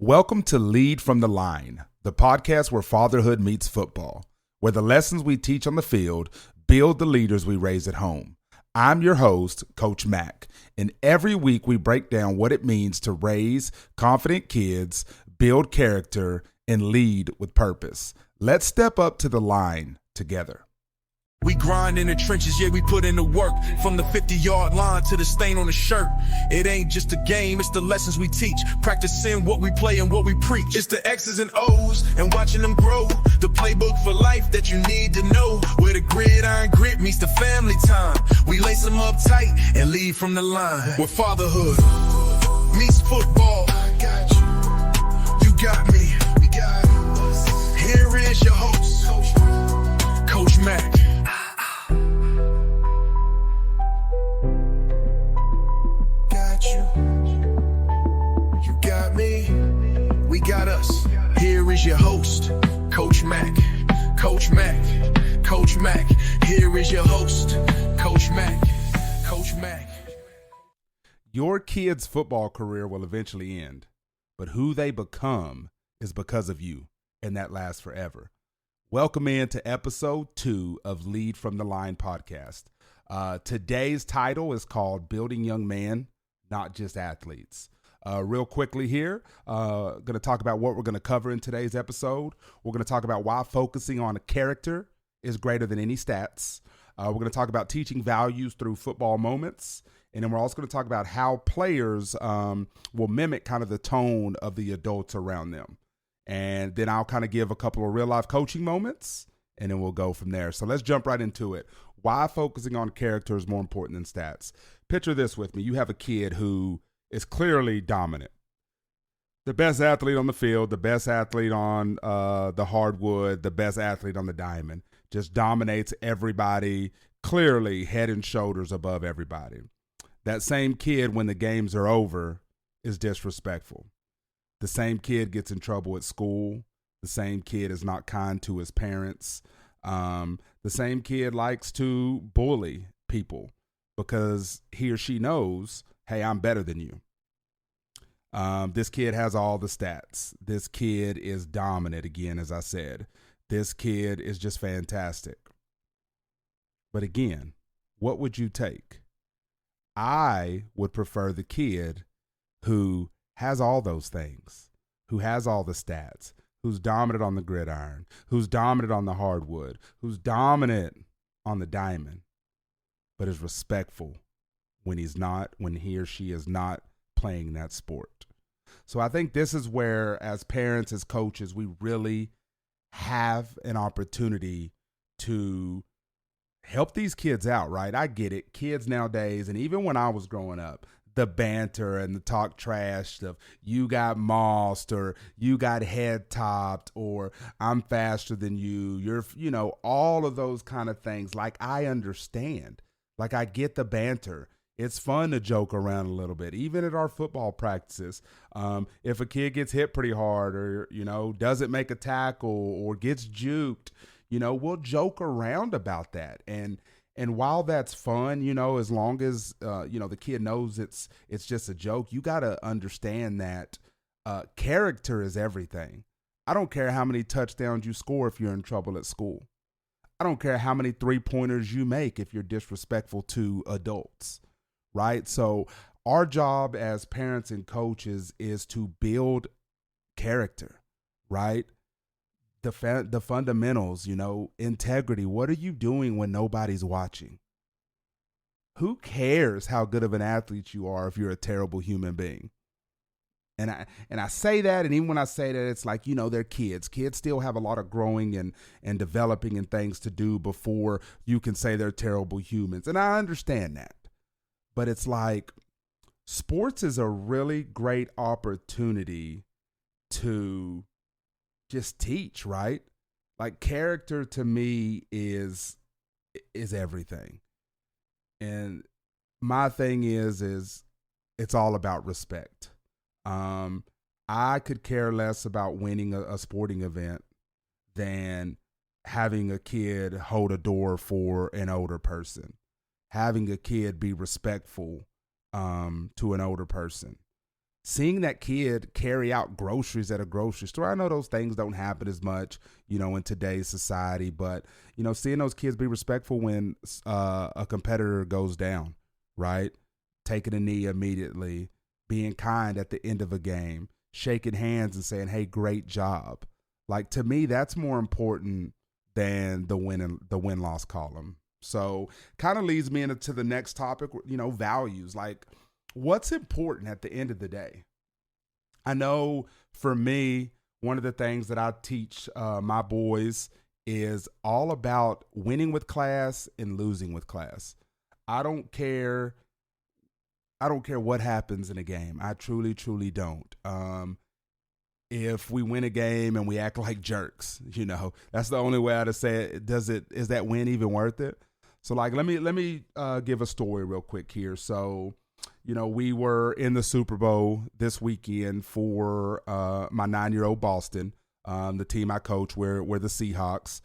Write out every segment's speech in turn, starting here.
Welcome to Lead from the Line, the podcast where fatherhood meets football, where the lessons we teach on the field build the leaders we raise at home. I'm your host, Coach Mack, and every week we break down what it means to raise confident kids, build character, and lead with purpose. Let's step up to the line together. We grind in the trenches, yeah, we put in the work. From the 50-yard line to the stain on the shirt. It ain't just a game, it's the lessons we teach. Practicing what we play and what we preach. It's the X's and O's and watching them grow. The playbook for life that you need to know. Where the gridiron grit meets the family time. We lace them up tight and lead from the line. Where fatherhood meets football. I got you. You got me. We got us. Here is your host, Coach Mack. We got us. Here is your host, Coach Mack. Coach Mack. Coach Mack. Here is your host, Coach Mack. Coach Mack. Your kid's football career will eventually end, but who they become is because of you, and that lasts forever. Welcome into episode 2 of Lead from the Line podcast. Today's title is called Building Young Men, Not Just Athletes. Real quickly here, going to talk about what we're going to cover in today's episode. We're going to talk about why focusing on a character is greater than any stats. We're going to talk about teaching values through football moments. And then we're also going to talk about how players will mimic kind of the tone of the adults around them. And then I'll kind of give a couple of real life coaching moments, and then we'll go from there. So let's jump right into it. Why focusing on character is more important than stats. Picture this with me. You have a kid who is clearly dominant. The best athlete on the field, the best athlete on the hardwood, the best athlete on the diamond. Just dominates everybody, clearly head and shoulders above everybody. That same kid, when the games are over, is disrespectful. The same kid gets in trouble at school. The same kid is not kind to his parents. The same kid likes to bully people because he or she knows, hey, I'm better than you. This kid has all the stats. This kid is dominant, again, as I said. This kid is just fantastic. But again, what would you take? I would prefer the kid who has all those things, who has all the stats, who's dominant on the gridiron, who's dominant on the hardwood, who's dominant on the diamond, but is respectful when he or she is not playing that sport. So I think this is where, as parents, as coaches, we really have an opportunity to help these kids out, right? I get it. Kids nowadays, and even when I was growing up, the banter and the talk trash of you got mossed or you got head topped or I'm faster than you, you're, all of those kind of things. Like, I understand. Like, I get the banter. It's fun to joke around a little bit, even at our football practices. If a kid gets hit pretty hard or, doesn't make a tackle or gets juked, we'll joke around about that. And while that's fun, as long as, the kid knows it's just a joke, you got to understand that character is everything. I don't care how many touchdowns you score if you're in trouble at school. I don't care how many 3-pointers you make if you're disrespectful to adults. Right? So our job as parents and coaches is to build character, right? The fundamentals, integrity. What are you doing when nobody's watching? Who cares how good of an athlete you are if you're a terrible human being? And I say that, and even when I say that, it's like, they're kids. Kids still have a lot of growing and developing and things to do before you can say they're terrible humans. And I understand that. But it's like, sports is a really great opportunity to just teach, right? Like, character to me is everything. And my thing is it's all about respect. I could care less about winning a sporting event than having a kid hold a door for an older person. Having a kid be respectful to an older person. seeing that kid carry out groceries at a grocery store. I know those things don't happen as much, in today's society, but, seeing those kids be respectful when a competitor goes down, right? Taking a knee immediately, being kind at the end of a game, shaking hands and saying, hey, great job. Like, to me, that's more important than the win-loss column. So kind of leads me into the next topic, values. Like, what's important at the end of the day? I know for me, one of the things that I teach my boys is all about winning with class and losing with class. I don't care what happens in a game. I truly, truly don't. If we win a game and we act like jerks, that's the only way to say it. Is that win even worth it? So like, let me give a story real quick here. So, we were in the Super Bowl this weekend for my 9-year-old Boston, the team I coach. We're the Seahawks.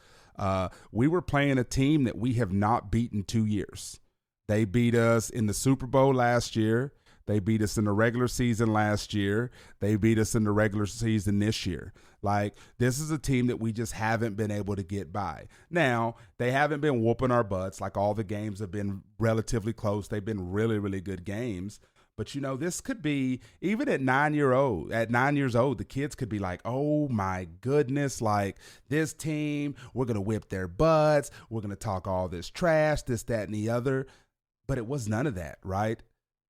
We were playing a team that we have not beaten 2 years. They beat us in the Super Bowl last year. They beat us in the regular season last year. They beat us in the regular season this year. Like, this is a team that we just haven't been able to get by. Now, they haven't been whooping our butts. Like, all the games have been relatively close. They've been really, really good games. But, this could be, even at 9 years old, the kids could be like, oh my goodness, like, this team, we're going to whip their butts. We're going to talk all this trash, this, that, and the other. But it was none of that, right?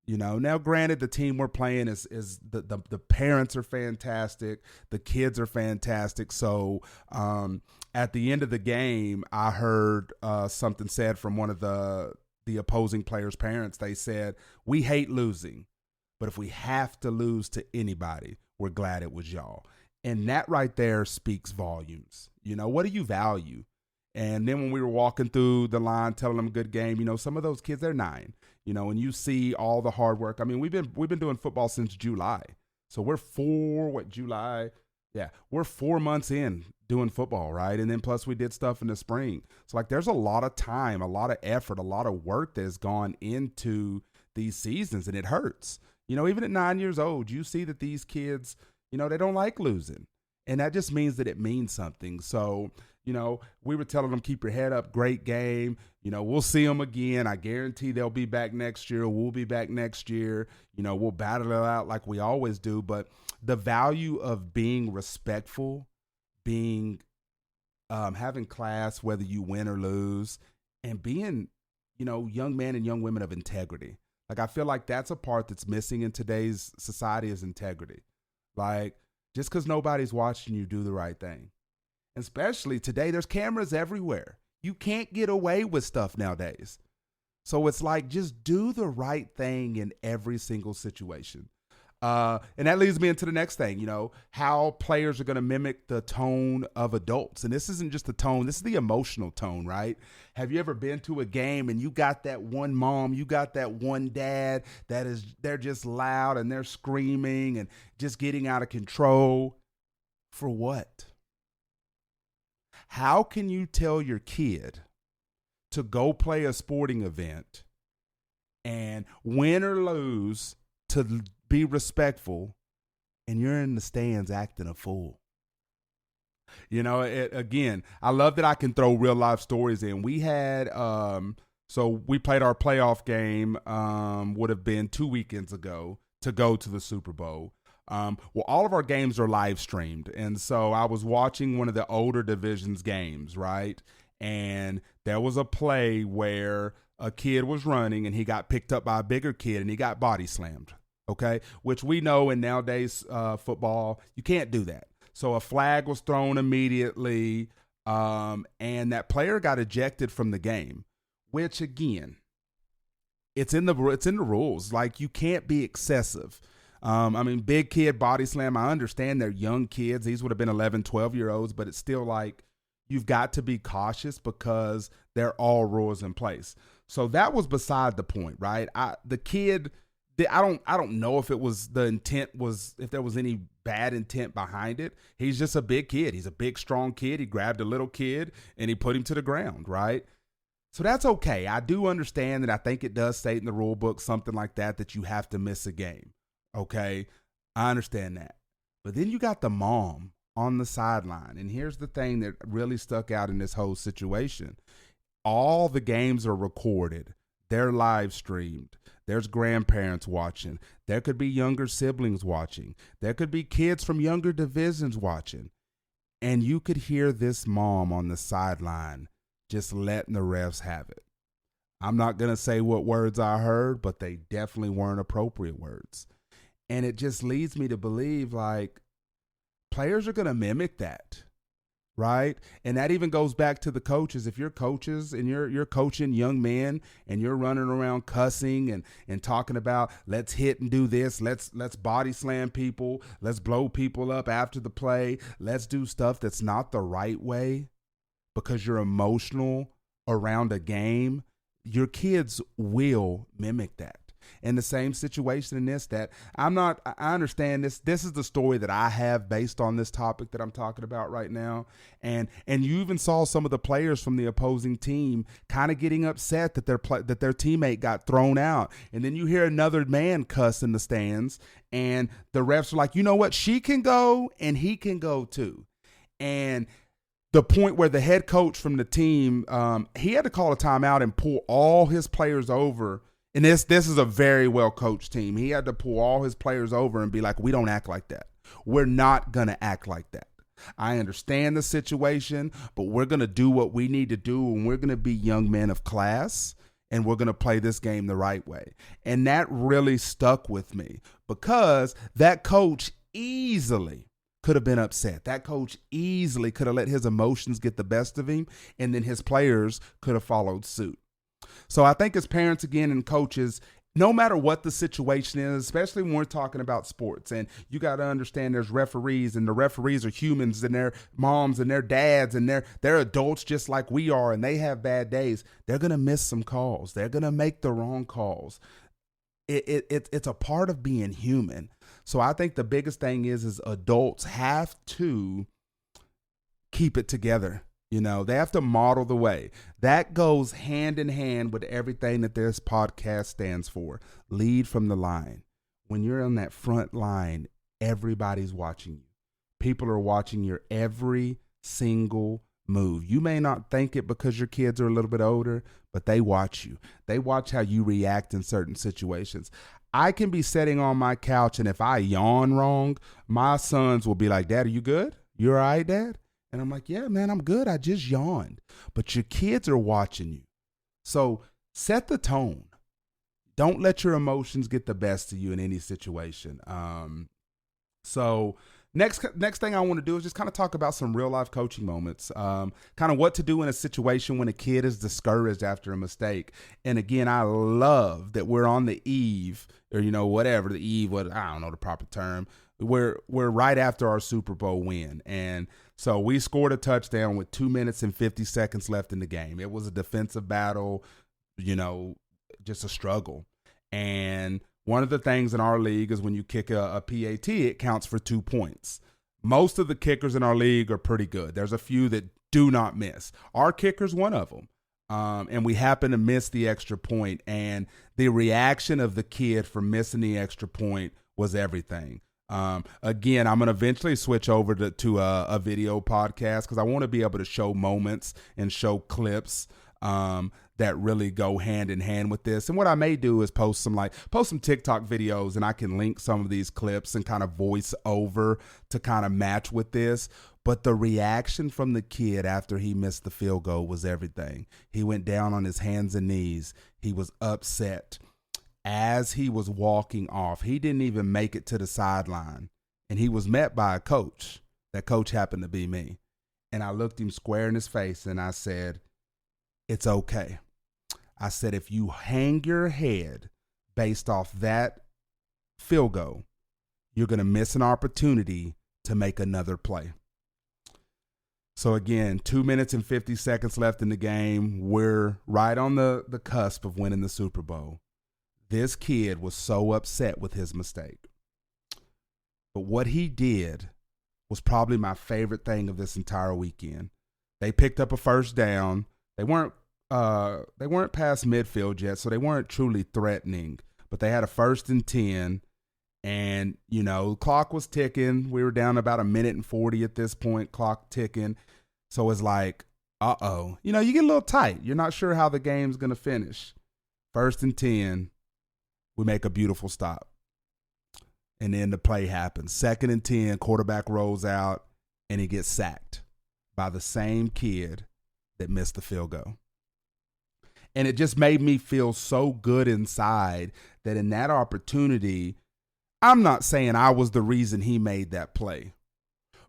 Now granted, the team we're playing is the parents are fantastic. The kids are fantastic. So at the end of the game, I heard something said from one of the opposing players' parents. They said, we hate losing, but if we have to lose to anybody, we're glad it was y'all. And that right there speaks volumes. What do you value? And then when we were walking through the line, telling them good game, some of those kids, they're 9, and you see all the hard work. I mean, we've been doing football since July. So we're 4 months in doing football, right? And then plus we did stuff in the spring. So like, there's a lot of time, a lot of effort, a lot of work that has gone into these seasons, and it hurts. Even at 9 years old, you see that these kids, they don't like losing. And that just means that it means something. So, we were telling them, keep your head up, great game. We'll see them again. I guarantee they'll be back next year. We'll be back next year. We'll battle it out like we always do. But the value of being respectful, having class, whether you win or lose, and being, young men and young women of integrity. Like, I feel like that's a part that's missing in today's society is integrity. Like, just because nobody's watching you, do the right thing. Especially today, there's cameras everywhere. You can't get away with stuff nowadays. So it's like, just do the right thing in every single situation. And that leads me into the next thing, how players are going to mimic the tone of adults. And this isn't just the tone, this is the emotional tone, right? Have you ever been to a game and you got that one mom, you got that one dad they're just loud and they're screaming and just getting out of control? For what? How can you tell your kid to go play a sporting event and win or lose, to be respectful, and you're in the stands acting a fool? Again, I love that I can throw real life stories in. We had, so we played our playoff game, would have been 2 weekends ago, to go to the Super Bowl. Well, all of our games are live streamed. And so I was watching one of the older divisions games, right? And there was a play where a kid was running and he got picked up by a bigger kid and he got body slammed. Okay. Which we know in nowadays football, you can't do that. So a flag was thrown immediately. And that player got ejected from the game, which again, it's in the rules. Like, you can't be excessive. Big kid body slam. I understand they're young kids. These would have been 11, 12-year-olds, but it's still like, you've got to be cautious because they're all rules in place. So that was beside the point, right? I don't know if it was the intent was, if there was any bad intent behind it. He's just a big kid. He's a big, strong kid. He grabbed a little kid and he put him to the ground, right? So that's okay. I do understand that. I think it does state in the rule book something like that you have to miss a game. Okay. I understand that. But then you got the mom on the sideline. And here's the thing that really stuck out in this whole situation. All the games are recorded. They're live streamed. There's grandparents watching. There could be younger siblings watching. There could be kids from younger divisions watching. And you could hear this mom on the sideline just letting the refs have it. I'm not going to say what words I heard, but they definitely weren't appropriate words. And it just leads me to believe, like, players are going to mimic that, right? And that even goes back to the coaches. If you're coaches and you're coaching young men and you're running around cussing and talking about let's hit and do this, let's body slam people, let's blow people up after the play, let's do stuff that's not the right way because you're emotional around a game, your kids will mimic that. In the same situation in this, that I understand this. This is the story that I have based on this topic that I'm talking about right now. And you even saw some of the players from the opposing team kind of getting upset that their teammate got thrown out. And then you hear another man cuss in the stands, and the refs are like, you know what? She can go and he can go too. And the point where the head coach from the team, he had to call a timeout and pull all his players over. And this is a very well-coached team. He had to pull all his players over and be like, we don't act like that. We're not going to act like that. I understand the situation, but we're going to do what we need to do, and we're going to be young men of class, and we're going to play this game the right way. And that really stuck with me because that coach easily could have been upset. That coach easily could have let his emotions get the best of him, and then his players could have followed suit. So I think as parents, again, and coaches, no matter what the situation is, especially when we're talking about sports, and you got to understand there's referees, and the referees are humans, and their moms and their dads, and they're adults just like we are, and they have bad days. They're going to miss some calls. They're going to make the wrong calls. It's a part of being human. So I think the biggest thing is adults have to keep it together. You know, they have to model the way. That goes hand in hand with everything that this podcast stands for. Lead from the line. When you're on that front line, everybody's watching you. People are watching your every single move. You may not think it because your kids are a little bit older, but they watch you. They watch how you react in certain situations. I can be sitting on my couch, and if I yawn wrong, my sons will be like, Dad, are you good? You all right, Dad? And I'm like, yeah, man, I'm good. I just yawned. But your kids are watching you. So set the tone. Don't let your emotions get the best of you in any situation. So next thing I want to do is just kind of talk about some real life coaching moments, kind of what to do in a situation when a kid is discouraged after a mistake. And again, I love that we're on the eve, or, you know, whatever the eve, I don't know the proper term. We're right after our Super Bowl win. And so we scored a touchdown with 2 minutes and 50 seconds left in the game. It was a defensive battle, you know, just a struggle. And one of the things in our league is when you kick a PAT, it counts for 2 points. Most of the kickers in our league are pretty good. There's a few that do not miss. Our kicker's one of them. And we happen to miss the extra point. And the reaction of the kid for missing the extra point was everything. Again, I'm going to eventually switch over to a video podcast because I want to be able to show moments and show clips that really go hand in hand with this. And what I may do is post some TikTok videos, and I can link some of these clips and kind of voice over to kind of match with this. But the reaction from the kid after he missed the field goal was everything. He went down on his hands and knees. He was upset. As he was walking off, he didn't even make it to the sideline, and he was met by a coach. That coach happened to be me. And I looked him square in his face, and I said, it's okay. I said, if you hang your head based off that field goal, you're going to miss an opportunity to make another play. So again, 2 minutes and 50 seconds left in the game. We're right on the cusp of winning the Super Bowl. This kid was so upset with his mistake. But what he did was probably my favorite thing of this entire weekend. They picked up a first down. They weren't past midfield yet, so they weren't truly threatening. But they had a 1st and 10, And, clock was ticking. We were down about 1:40 at this point, clock ticking. So it's like, uh-oh. You get a little tight. You're not sure how the game's going to finish. 1st and 10, we make a beautiful stop. And then the play happens. 2nd and 10, quarterback rolls out, and he gets sacked by the same kid that missed the field goal. And it just made me feel so good inside that in that opportunity, I'm not saying I was the reason he made that play,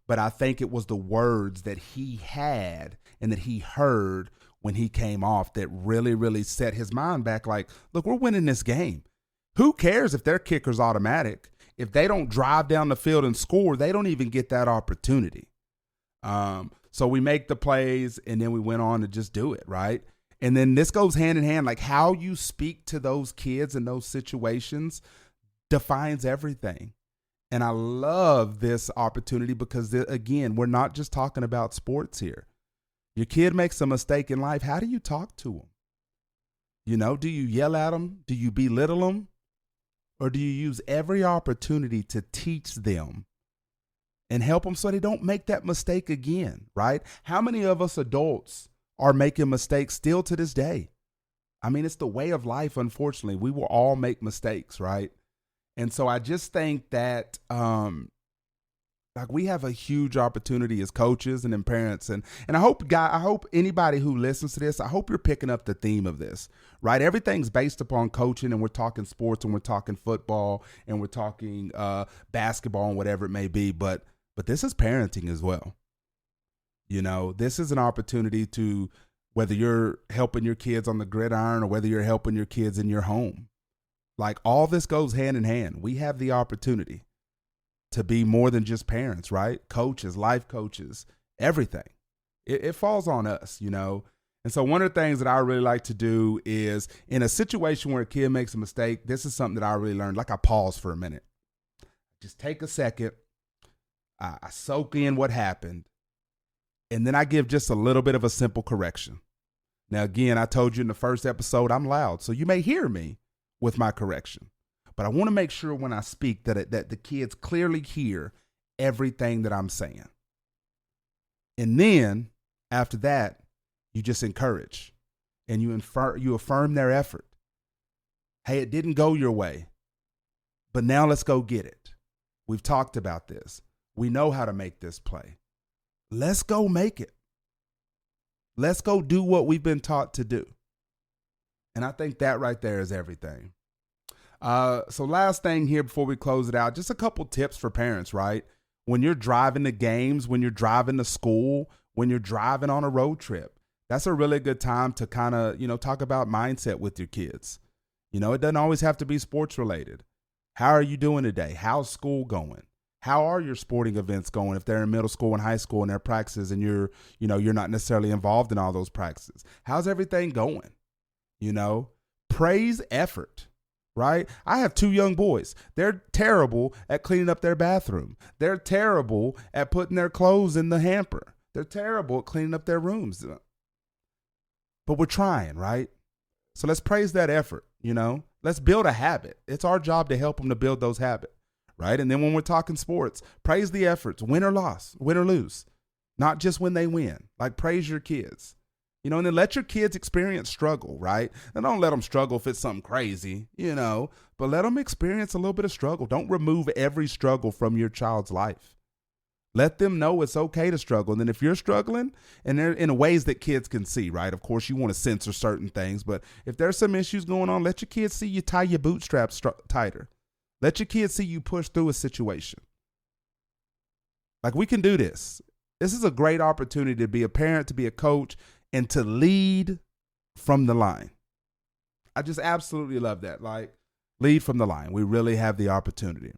but I think it was the words that he had and that he heard when he came off that really, really set his mind back like, look, we're winning this game. Who cares if their kicker's automatic? If they don't drive down the field and score, they don't even get that opportunity. So we make the plays, and then we went on to just do it, right? And then this goes hand in hand, like how you speak to those kids in those situations defines everything. And I love this opportunity because, again, we're not just talking about sports here. Your kid makes a mistake in life. How do you talk to them? Do you yell at them? Do you belittle them? Or do you use every opportunity to teach them and help them so they don't make that mistake again, right? How many of us adults are making mistakes still to this day? I mean, it's the way of life, unfortunately. We will all make mistakes, right? And so I just think that we have a huge opportunity as coaches and in parents. And I hope anybody who listens to this, I hope you're picking up the theme of this, right? Everything's based upon coaching, and we're talking sports, and we're talking football, and we're talking basketball, and whatever it may be. But this is parenting as well. This is an opportunity to, whether you're helping your kids on the gridiron or whether you're helping your kids in your home, like all this goes hand in hand. We have the opportunity to be more than just parents, right? Coaches, life coaches, everything. It falls on us, And so one of the things that I really like to do is, in a situation where a kid makes a mistake, this is something that I really learned. Like, I pause for a minute. Just take a second. I soak in what happened. And then I give just a little bit of a simple correction. Now, again, I told you in the first episode, I'm loud, so you may hear me with my correction. But I want to make sure when I speak that the kids clearly hear everything that I'm saying. And then after that, you just encourage and you affirm their effort. Hey, it didn't go your way, but now let's go get it. We've talked about this. We know how to make this play. Let's go make it. Let's go do what we've been taught to do. And I think that right there is everything. So last thing here before we close it out, just a couple tips for parents, right? When you're driving to games, when you're driving to school, when you're driving on a road trip, that's a really good time to kind of, talk about mindset with your kids. It doesn't always have to be sports related. How are you doing today? How's school going? How are your sporting events going if they're in middle school and high school and their practices and you're not necessarily involved in all those practices? How's everything going? Praise effort. Right? I have 2 young boys. They're terrible at cleaning up their bathroom. They're terrible at putting their clothes in the hamper. They're terrible at cleaning up their rooms. But we're trying, right? So let's praise that effort, Let's build a habit. It's our job to help them to build those habits, right? And then when we're talking sports, praise the efforts, win or lose, not just when they win. Like, praise your kids. And then let your kids experience struggle, right? And don't let them struggle if it's something crazy, but let them experience a little bit of struggle. Don't remove every struggle from your child's life. Let them know it's okay to struggle. And then if you're struggling, and they're in ways that kids can see, right? Of course, you want to censor certain things, but if there's some issues going on, let your kids see you tie your bootstraps tighter. Let your kids see you push through a situation. Like, we can do this. This is a great opportunity to be a parent, to be a coach, and to lead from the line. I just absolutely love that. Like, lead from the line. We really have the opportunity.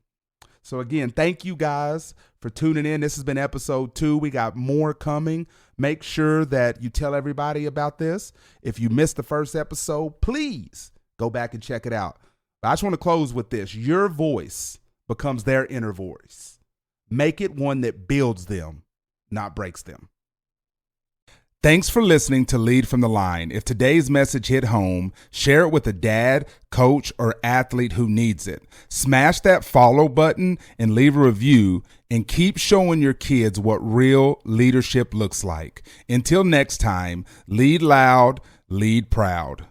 So again, thank you guys for tuning in. This has been episode 2. We got more coming. Make sure that you tell everybody about this. If you missed the first episode, please go back and check it out. But I just want to close with this. Your voice becomes their inner voice. Make it one that builds them, not breaks them. Thanks for listening to Lead from the Line. If today's message hit home, share it with a dad, coach, or athlete who needs it. Smash that follow button and leave a review, and keep showing your kids what real leadership looks like. Until next time, lead loud, lead proud.